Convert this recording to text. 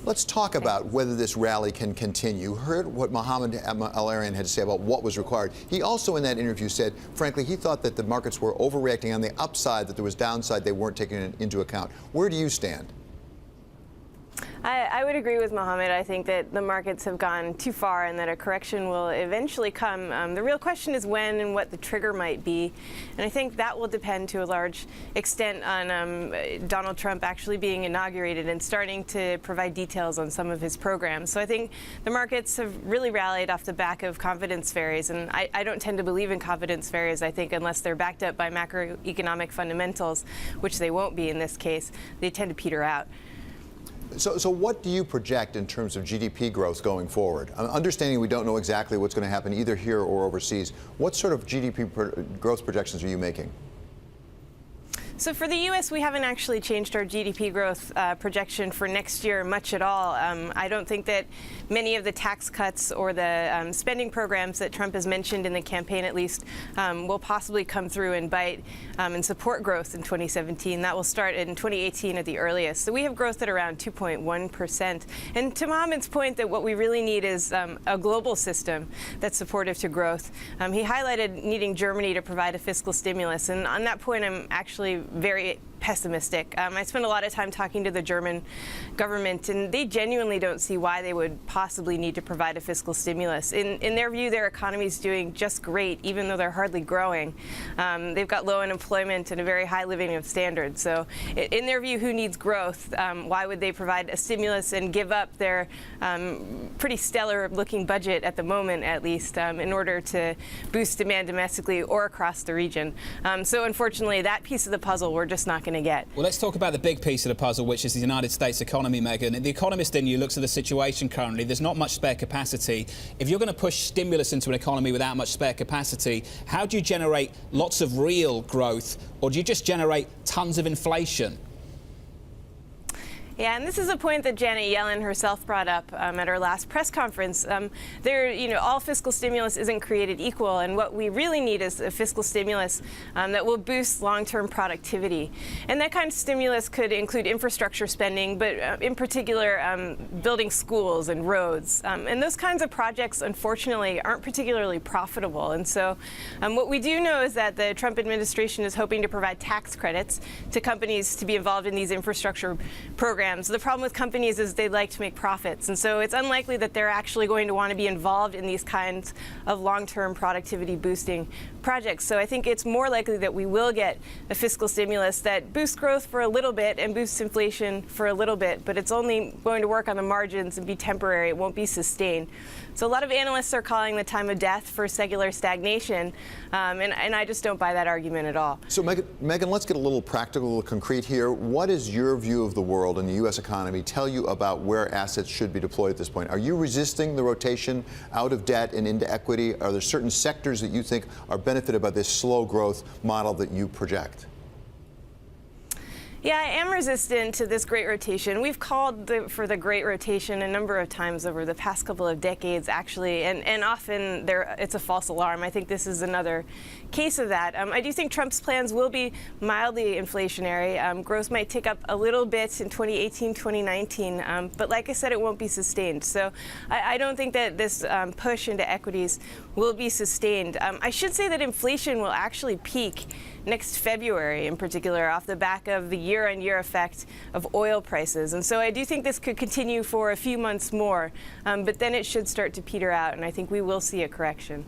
Let's talk about whether this rally can continue. You heard what Mohammed Al-Arian had to say about what was required. He also in that interview said, frankly, he thought that the markets were overreacting on the upside, that there was downside they weren't taking into account. Where do you stand? I would agree with Mohammed. I think that the markets have gone too far and that a correction will eventually come. The real question is when and what the trigger might be. And I think that will depend to a large extent on Donald Trump actually being inaugurated and starting to provide details on some of his programs. So I think the markets have really rallied off the back of confidence fairies. And I don't tend to believe in confidence fairies, I think, unless they're backed up by macroeconomic fundamentals, which they won't be in this case. They tend to peter out. So what do you project in terms of GDP growth going forward? Understanding we don't know exactly what's going to happen either here or overseas, what sort of GDP growth projections are you making? So for the U.S., we haven't actually changed our GDP growth projection for next year much at all. I don't think that many of the tax cuts or the spending programs that Trump has mentioned in the campaign, at least, will possibly come through and bite and support growth in 2017. That will start in 2018 at the earliest. So we have growth at around 2.1%. And to Mohammed's point that what we really need is a global system that's supportive to growth. He highlighted needing Germany to provide a fiscal stimulus. And on that point, I'm actually very pessimistic. I spent a lot of time talking to the German government, and they genuinely don't see why they would possibly need to provide a fiscal stimulus. In their view, their economy is doing just great, even though they're hardly growing. They've got low unemployment and a very high living of standards. So in their view, who needs growth? Why would they provide a stimulus and give up their pretty stellar-looking budget at the moment, at least, in order to boost demand domestically or across the region? So unfortunately, that piece of the puzzle we're just not going to get. Well, let's talk about the big piece of the puzzle, which is the United States economy, Megan. The Economist in you looks at the situation currently. There's not much spare capacity. If you're going to push stimulus into an economy without much spare capacity, how do you generate lots of real growth, or do you just generate tons of inflation? Yeah, and this is a point that Janet Yellen herself brought up at her last press conference. All fiscal stimulus isn't created equal, and what we really need is a fiscal stimulus that will boost long-term productivity. And that kind of stimulus could include infrastructure spending, but in particular, building schools and roads. And those kinds of projects, unfortunately, aren't particularly profitable. And so what we do know is that the Trump administration is hoping to provide tax credits to companies to be involved in these infrastructure programs. The problem with companies is they like to make profits, and so it's unlikely that they're actually going to want to be involved in these kinds of long-term productivity boosting projects. So I think it's more likely that we will get a fiscal stimulus that boosts growth for a little bit and boosts inflation for a little bit, but it's only going to work on the margins and be temporary. It won't be sustained. So a lot of analysts are calling the time of death for secular stagnation, and I just don't buy that argument at all. So Megan, let's get a little practical, a little concrete here. What is your view of the world and the U.S. economy tell you about where assets should be deployed at this point? Are you resisting the rotation out of debt and into equity? Are there certain sectors that you think are benefited by this slow growth model that you project? Yeah, I am resistant to this great rotation. We've called for the great rotation a number of times over the past couple of decades, actually, and often it's a false alarm. I think this is another case of that. I do think Trump's plans will be mildly inflationary. Growth might tick up a little bit in 2018, 2019, but like I said, it won't be sustained. So I don't think that this push into equities will be sustained. I should say that inflation will actually peak next February, in particular, off the back of the year-on-year effect of oil prices. And so I do think this could continue for a few months more, but then it should start to peter out, and I think we will see a correction.